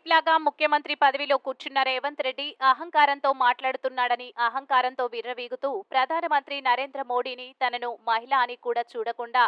ఎట్లాగా ముఖ్యమంత్రి పదవిలో కూర్చున్న రేవంత్ రెడ్డి అహంకారంతో మాట్లాడుతున్నాడని అహంకారంతో విర్రవీగుతూ ప్రధానమంత్రి నరేంద్ర మోడీని తనను మహిళ అని కూడా చూడకుండా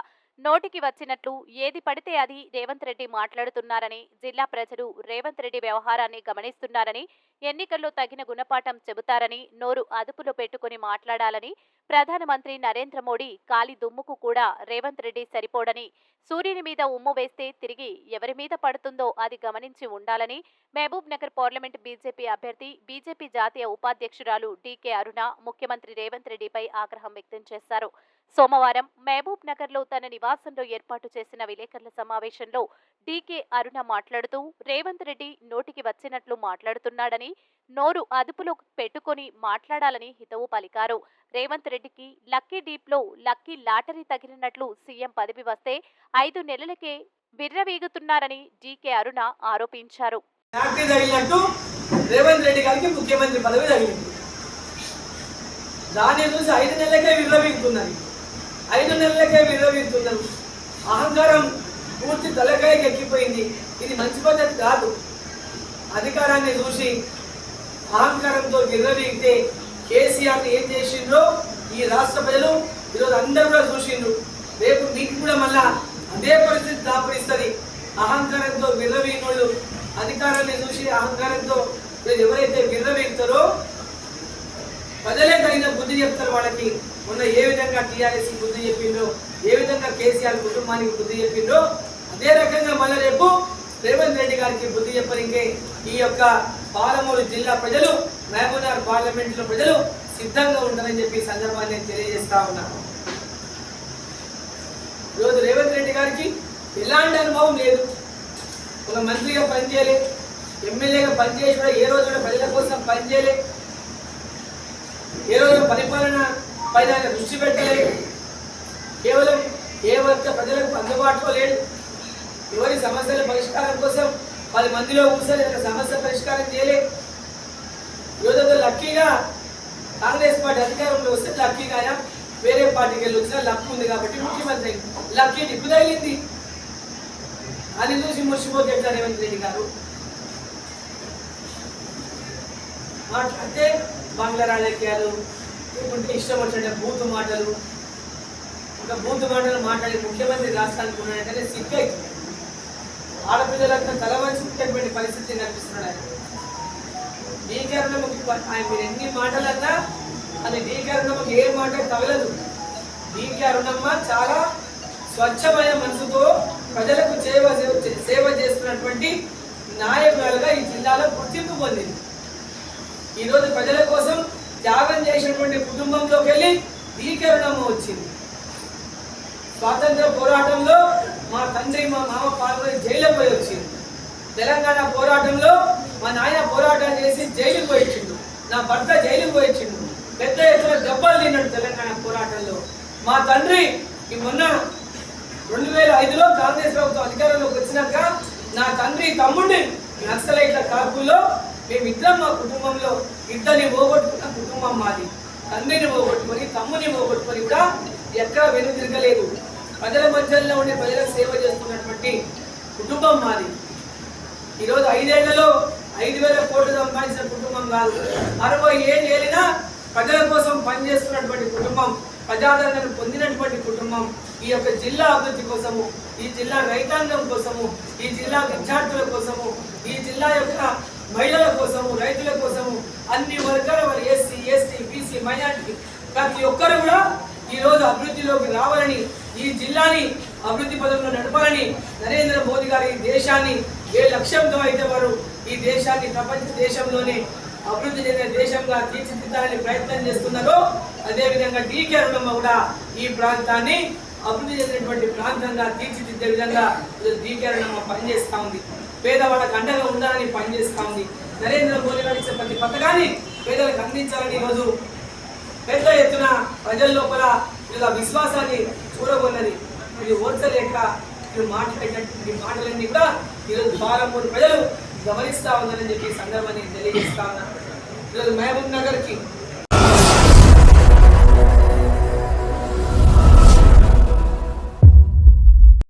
నోటికి వచ్చినట్లు ఏది పడితే అది రేవంత్ రెడ్డి మాట్లాడుతున్నారని, జిల్లా ప్రజలు రేవంత్ రెడ్డి వ్యవహారాన్ని గమనిస్తున్నారని, ఎన్నికల్లో తగిన గుణపాఠం చెబుతారని నోరు అదుపులో పెట్టుకుని మాట్లాడాలని, ప్రధానమంత్రి నరేంద్ర మోడీ కాలి దుమ్ముకు కూడా రేవంత్ రెడ్డి సరిపోడని, సూర్యుని మీద ఉమ్ము వేస్తే తిరిగి ఎవరి మీద పడుతుందో అది గమనించి ఉండాలని మహబూబ్ నగర్ పార్లమెంట్ బీజేపీ అభ్యర్థి, బీజేపీ జాతీయ ఉపాధ్యక్షురాలు డీకే అరుణ ముఖ్యమంత్రి రేవంత్ రెడ్డిపై ఆగ్రహం వ్యక్తం చేశారు. సోమవారం మహబూబ్ నగర్లో తన నివాసంలో ఏర్పాటు చేసిన విలేకరుల సమావేశంలో డీకే అరుణ మాట్లాడుతూ రేవంత్ రెడ్డి నోటికి వచ్చినట్లు మాట్లాడుతున్నాడని, నోరు అదుపులో పెట్టుకుని మాట్లాడాలని హితవు పలికారు. రేవంత్ రెడ్డికి లక్కీ డీప్లో లక్కీ లాటరీ తగిలినట్లు సీఎం పదవి వస్తే 5 నెలలకే విర్రవీగుతున్నారని డీకే అరుణ ఆరోపించారు. రేవంత్ రెడ్డి గారికి ముఖ్యమంత్రి పదవి తగిలింది. దాన్ని చూసి 5 నెలలకే విర్రవీగుతున్నారు. 5 నెలలకే విర్రవీగుతున్నారు. అహంకారం పూర్తి తలకాయకి ఎక్కిపోయింది. ఇది మంచి పద్ధతి కాదు. అధికారాన్ని చూసి అహంకారంతో విర్రవీగితే కేసీఆర్ని ఏం చేసిండ్రో ఈ రాష్ట్ర ప్రజలు ఈరోజు అందరూ కూడా చూసిండ్రు. రేపు మీకు కూడా మళ్ళా అదే పరిస్థితి దాపరిస్తుంది. అహంకారంతో విర్రవీగినోళ్ళు అధికారాన్ని చూసి అహంకారంతో ఎవరైతే విర్రవీగుతారో ప్రజలే తగిన బుద్ధి చెప్తారు వాళ్ళకి. మొన్న ఏ విధంగా టీఆర్ఎస్ బుద్ధి చెప్పిండ్రో, ఏ విధంగా కేసీఆర్ కుటుంబానికి బుద్ధి చెప్పిండ్రో అదే రకంగా మళ్ళీ రేపు రేవంత్ రెడ్డి గారికి బుద్ధి చెప్పడానికే ఈ యొక్క పాలమూరు జిల్లా ప్రజలు, మహబూబ్ నగర్ పార్లమెంట్లో ప్రజలు సిద్ధంగా ఉంటారని చెప్పి సందర్భాన్ని తెలియజేస్తా ఉన్నాను. ఈరోజు రేవంత్ రెడ్డి గారికి ఎలాంటి అనుభవం లేదు. ఒక మంత్రిగా పనిచేయలే, ఎమ్మెల్యేగా పనిచేసి కూడా ఏ రోజు కూడా ప్రజల కోసం పనిచేయలే, ఏ రోజు పరిపాలన పైన దృష్టి పెట్టలేదు, కేవలం ఏ వర్గ ప్రజలకు అందుబాటులో లేడు, ఎవరి సమస్యల పరిష్కారం కోసం 10 మందిలో కూర్చొని సమస్య పరిష్కారం చేయలేదు. ఈరోజు లక్కీగా కాంగ్రెస్ పార్టీ అధికారంలో వస్తే లక్కీగా వేరే పార్టీకి వెళ్ళి వచ్చినా లక్ ఉంది కాబట్టి ముఖ్యమంత్రి లక్కీ డిప్పు తగిలింది అని చూసి మురిసిపోతే ఎట్లా రేవంత్ రెడ్డి గారు మాట్లాడితే బంగ్లా రాజకీయాలు, లేకుంటే ఇష్టం వచ్చిన బూతు మాటలు, ఇంకా బూతు మాటలు మాట్లాడి ముఖ్యమంత్రి రాష్ట్రానికి ఉన్నాడంటే సిగ్గు అవుతుంది. ఆడపిల్లలంతా తలవంచుకునేటువంటి పరిస్థితి కనిపిస్తున్నాడు ఆయన. డీకే అరుణమ్మకి ఆయన మీరు ఎన్ని మాటలన్నా అది డీకే అరుణమ్మకి ఏ మాట తగలదు. డీకే అరుణమ్మ చాలా స్వచ్ఛమైన మనసుతో ప్రజలకు సేవ చేస్తున్నటువంటి నాయకురాలుగా ఈ జిల్లాలో గుర్తింపు పొందింది. ఈరోజు ప్రజల కోసం త్యాగం చేసినటువంటి కుటుంబంలోకి వెళ్ళి డీకే అరుణమ్మ వచ్చింది. స్వాతంత్ర పోరాటంలో మా తండ్రి మా మామ పాల్గొని జైలుకు పోయి వచ్చింది. తెలంగాణ పోరాటంలో మా నాయన పోరాటం చేసి జైలుకు పోయించిండు. నా భర్త జైలుకు పోయించిండు. పెద్ద ఎత్తున దెబ్బలు తిన్నాడు తెలంగాణ పోరాటంలో. మా తండ్రి ఈ మొన్న 2005లో కాంగ్రెస్ ప్రభుత్వం అధికారంలోకి వచ్చినాక నా తండ్రి తమ్ముడిని నక్సలైట్ల కాపుల్లో మేమిద్దరం మా కుటుంబంలో ఇద్దరిని పోగొట్టుకున్న కుటుంబం మాది. తండ్రిని పోగొట్టుకొని తమ్ముని పోగొట్టుకొని కూడా ఎక్కడ వెనుదిరగలేదు. ప్రజల మధ్యలో ఉండే ప్రజలకు సేవ చేస్తున్నటువంటి కుటుంబం మాది. ఈరోజు 5 ఏళ్లలో 5,000 కోట్లు సంపాదించిన కుటుంబం కాదు. 60 ఏళ్ళు ఏలినా ప్రజల కోసం పనిచేస్తున్నటువంటి కుటుంబం, ప్రజాదరణను పొందినటువంటి కుటుంబం. ఈ యొక్క జిల్లా అభివృద్ధి కోసము, ఈ జిల్లా రైతాంగం కోసము, ఈ జిల్లా విద్యార్థుల కోసము, ఈ జిల్లా యొక్క మహిళల కోసము, రైతుల కోసము, అన్ని వర్గాల వారు ఎస్సీ, ఎస్టీ, బీసీ, మైనారిటీ ప్రతి ఒక్కరు కూడా ఈరోజు అభివృద్ధిలోకి రావాలని, ఈ జిల్లాని అభివృద్ధి పదంలో నడపాలని నరేంద్ర మోదీ గారు ఈ దేశాన్ని ఏ లక్ష్యంతో అయితే వారు ఈ దేశాన్ని ప్రపంచ దేశంలోనే అభివృద్ధి చెందిన దేశంగా తీర్చిదిద్దాలని ప్రయత్నం చేస్తున్నారో అదేవిధంగా డీకే అరుణమ్మ కూడా ఈ ప్రాంతాన్ని అభివృద్ధి చెందినటువంటి ప్రాంతంగా తీర్చిదిద్దే విధంగా డీకే అరుణమ్మ పనిచేస్తూ ఉంది. పేదవాళ్ళకు అండగా ఉండాలని పనిచేస్తూ ఉంది. నరేంద్ర మోదీ గారు ఇచ్చే ప్రతి పథకాన్ని పేదలకు అందించాలని ఈరోజు పెద్ద ఎత్తున ప్రజల లోపల ఇలా విశ్వాసాన్ని చూరగొన్నది. ఇది ఓర్చలేక మీరు మాట్లాడేటటువంటి మాటలన్నీ కూడా ఈరోజు పాలమూరు ప్రజలు గమనిస్తూ ఉన్నారని చెప్పి సందర్భాన్ని తెలియజేస్తా ఉన్నారు. ఈరోజు మహబూబ్ నగర్కి